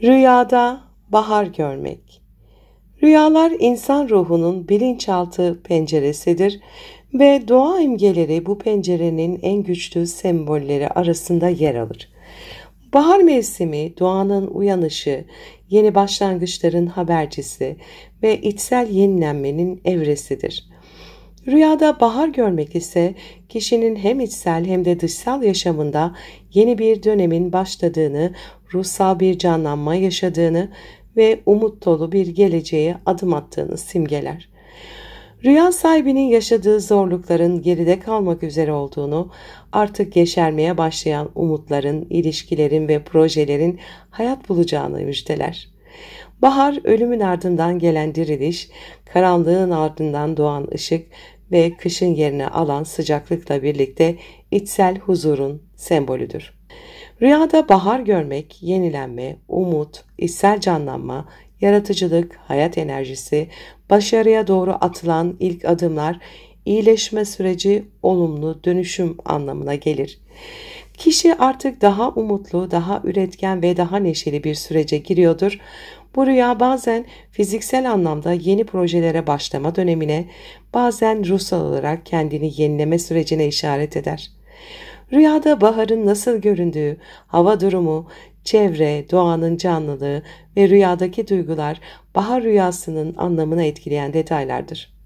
Rüyada bahar görmek. Rüyalar insan ruhunun bilinçaltı penceresidir ve doğa imgeleri bu pencerenin en güçlü sembolleri arasında yer alır. Bahar mevsimi doğanın uyanışı, yeni başlangıçların habercisi ve içsel yenilenmenin evresidir. Rüyada bahar görmek ise kişinin hem içsel hem de dışsal yaşamında yeni bir dönemin başladığını, ruhsal bir canlanma yaşadığını ve umut dolu bir geleceğe adım attığını simgeler. Rüya sahibinin yaşadığı zorlukların geride kalmak üzere olduğunu, artık yeşermeye başlayan umutların, ilişkilerin ve projelerin hayat bulacağını müjdeler. Bahar, ölümün ardından gelen diriliş, karanlığın ardından doğan ışık ve kışın yerini alan sıcaklıkla birlikte içsel huzurun sembolüdür. Rüyada bahar görmek, yenilenme, umut, içsel canlanma, yaratıcılık, hayat enerjisi, başarıya doğru atılan ilk adımlar, iyileşme süreci, olumlu dönüşüm anlamına gelir. Kişi artık daha umutlu, daha üretken ve daha neşeli bir sürece giriyordur. Bu rüya bazen fiziksel anlamda yeni projelere başlama dönemine, bazen ruhsal olarak kendini yenileme sürecine işaret eder. Rüyada baharın nasıl göründüğü, hava durumu, çevre, doğanın canlılığı ve rüyadaki duygular bahar rüyasının anlamını etkileyen detaylardır.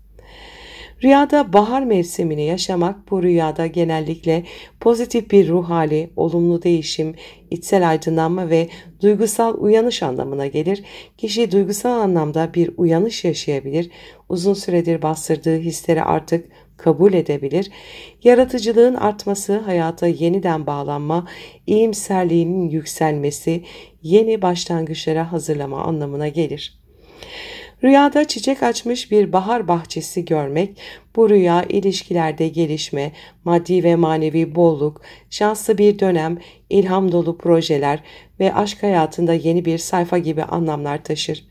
Rüyada bahar mevsimini yaşamak bu rüyada genellikle pozitif bir ruh hali, olumlu değişim, içsel aydınlanma ve duygusal uyanış anlamına gelir. Kişi duygusal anlamda bir uyanış yaşayabilir, uzun süredir bastırdığı hisleri artık kabul edebilir. Yaratıcılığın artması, hayata yeniden bağlanma, iyimserliğinin yükselmesi, yeni başlangıçlara hazırlama anlamına gelir. Rüyada çiçek açmış bir bahar bahçesi görmek, bu rüya ilişkilerde gelişme, maddi ve manevi bolluk, şanslı bir dönem, ilham dolu projeler ve aşk hayatında yeni bir sayfa gibi anlamlar taşır.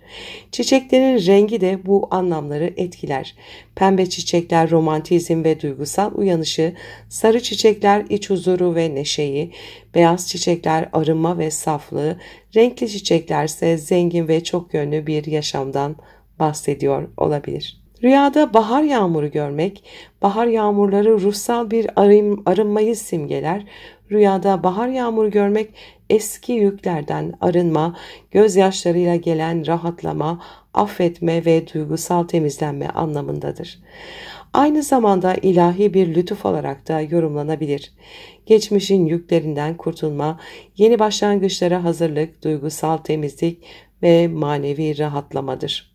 Çiçeklerin rengi de bu anlamları etkiler. Pembe çiçekler romantizm ve duygusal uyanışı, sarı çiçekler iç huzuru ve neşeyi, beyaz çiçekler arınma ve saflığı, renkli çiçeklerse zengin ve çok yönlü bir yaşamdan bahsediyor olabilir. Rüyada bahar yağmuru görmek, bahar yağmurları ruhsal bir arınmayı simgeler. Rüyada bahar yağmuru görmek eski yüklerden arınma, gözyaşlarıyla gelen rahatlama, affetme ve duygusal temizlenme anlamındadır. Aynı zamanda ilahi bir lütuf olarak da yorumlanabilir. Geçmişin yüklerinden kurtulma, yeni başlangıçlara hazırlık, duygusal temizlik ve manevi rahatlamadır.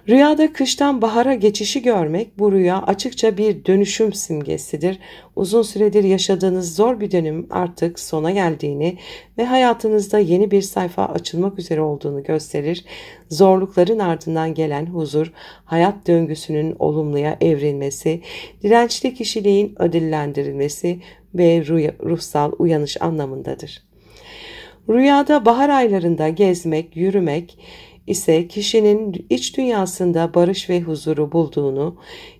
Rüyada kıştan bahara geçişi görmek, bu rüya açıkça bir dönüşüm simgesidir. Uzun süredir yaşadığınız zor bir dönem artık sona geldiğini ve hayatınızda yeni bir sayfa açılmak üzere olduğunu gösterir. Zorlukların ardından gelen huzur, hayat döngüsünün olumluya evrilmesi, dirençli kişiliğin ödüllendirilmesi ve ruhsal uyanış anlamındadır. Rüyada bahar aylarında gezmek, yürümek ise kişinin iç dünyasında barış ve huzuru bulduğunu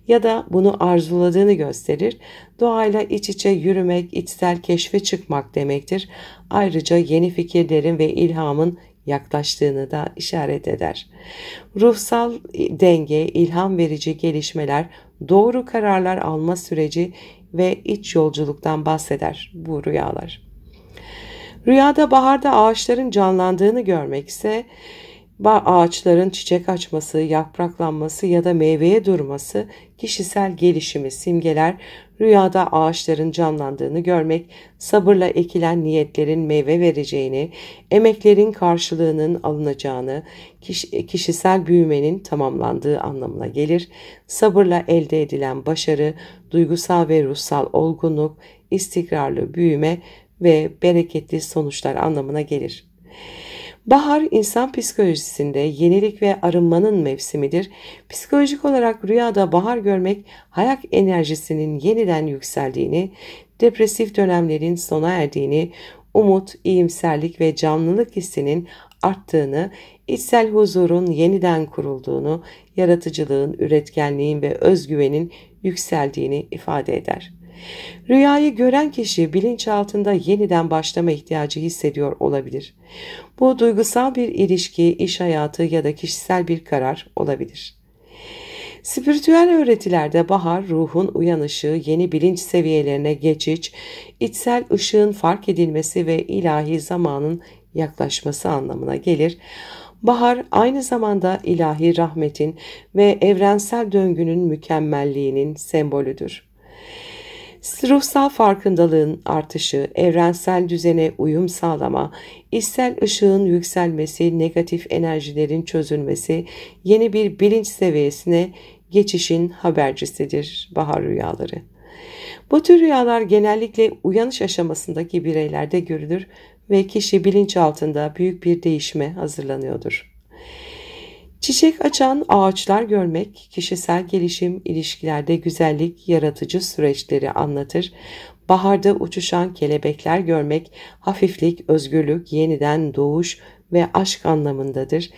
ya da bunu arzuladığını gösterir. Doğayla iç içe yürümek, içsel keşfe çıkmak demektir. Ayrıca yeni fikirlerin ve ilhamın yaklaştığını da işaret eder. Ruhsal denge, ilham verici gelişmeler, doğru kararlar alma süreci ve iç yolculuktan bahseder bu rüyalar. Rüyada baharda ağaçların canlandığını görmek ise ağaçların çiçek açması, yapraklanması ya da meyveye durması kişisel gelişimi simgeler. Rüyada ağaçların canlandığını görmek, sabırla ekilen niyetlerin meyve vereceğini, emeklerin karşılığının alınacağını, kişisel büyümenin tamamlandığı anlamına gelir. Sabırla elde edilen başarı, duygusal ve ruhsal olgunluk, istikrarlı büyüme ve bereketli sonuçlar anlamına gelir. Bahar insan psikolojisinde yenilik ve arınmanın mevsimidir. Psikolojik olarak rüyada bahar görmek hayat enerjisinin yeniden yükseldiğini, depresif dönemlerin sona erdiğini, umut, iyimserlik ve canlılık hissinin arttığını, içsel huzurun yeniden kurulduğunu, yaratıcılığın, üretkenliğin ve özgüvenin yükseldiğini ifade eder. Rüyayı gören kişi bilinçaltında yeniden başlama ihtiyacı hissediyor olabilir. Bu duygusal bir ilişki, iş hayatı ya da kişisel bir karar olabilir. Spiritüel öğretilerde bahar, ruhun uyanışı, yeni bilinç seviyelerine geçiş, içsel ışığın fark edilmesi ve ilahi zamanın yaklaşması anlamına gelir. Bahar aynı zamanda ilahi rahmetin ve evrensel döngünün mükemmelliğinin sembolüdür. Ruhsal farkındalığın artışı, evrensel düzene uyum sağlama, içsel ışığın yükselmesi, negatif enerjilerin çözülmesi, yeni bir bilinç seviyesine geçişin habercisidir bahar rüyaları. Bu tür rüyalar genellikle uyanış aşamasındaki bireylerde görülür ve kişi bilinçaltında büyük bir değişime hazırlanıyordur. Çiçek açan ağaçlar görmek, kişisel gelişim, ilişkilerde güzellik, yaratıcı süreçleri anlatır. Baharda uçuşan kelebekler görmek, hafiflik, özgürlük, yeniden doğuş ve aşk anlamındadır.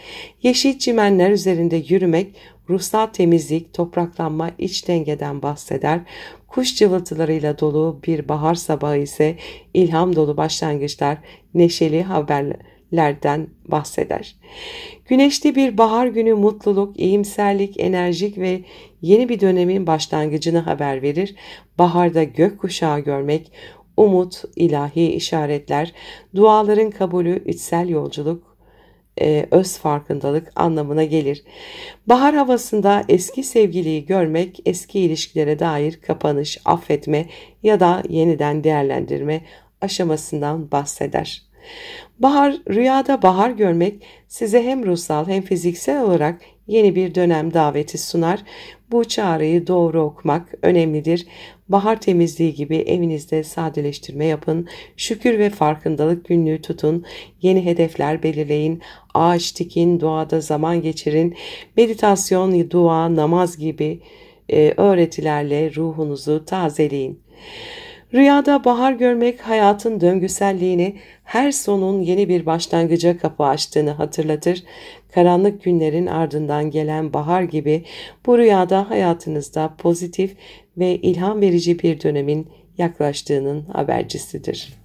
Yeşil çimenler üzerinde yürümek, ruhsal temizlik, topraklanma, iç dengeden bahseder. Kuş cıvıltılarıyla dolu bir bahar sabahı ise ilham dolu başlangıçlar, neşeli haberlerden bahseder. Güneşli bir bahar günü mutluluk, iyimserlik, enerjik ve yeni bir dönemin başlangıcını haber verir. Baharda gökkuşağı görmek, umut, ilahi işaretler, duaların kabulü, içsel yolculuk, öz farkındalık anlamına gelir. Bahar havasında eski sevgiliyi görmek, eski ilişkilere dair kapanış, affetme ya da yeniden değerlendirme aşamasından bahseder. Rüyada bahar görmek size hem ruhsal hem fiziksel olarak yeni bir dönem daveti sunar. Bu çağrıyı doğru okumak önemlidir. Bahar temizliği gibi evinizde sadeleştirme yapın, şükür ve farkındalık günlüğü tutun, yeni hedefler belirleyin, ağaç dikin, doğada zaman geçirin, meditasyon, dua, namaz gibi öğretilerle ruhunuzu tazeleyin. Rüyada bahar görmek hayatın döngüselliğini, her sonun yeni bir başlangıca kapı açtığını hatırlatır. Karanlık günlerin ardından gelen bahar gibi bu rüyada hayatınızda pozitif ve ilham verici bir dönemin yaklaştığının habercisidir.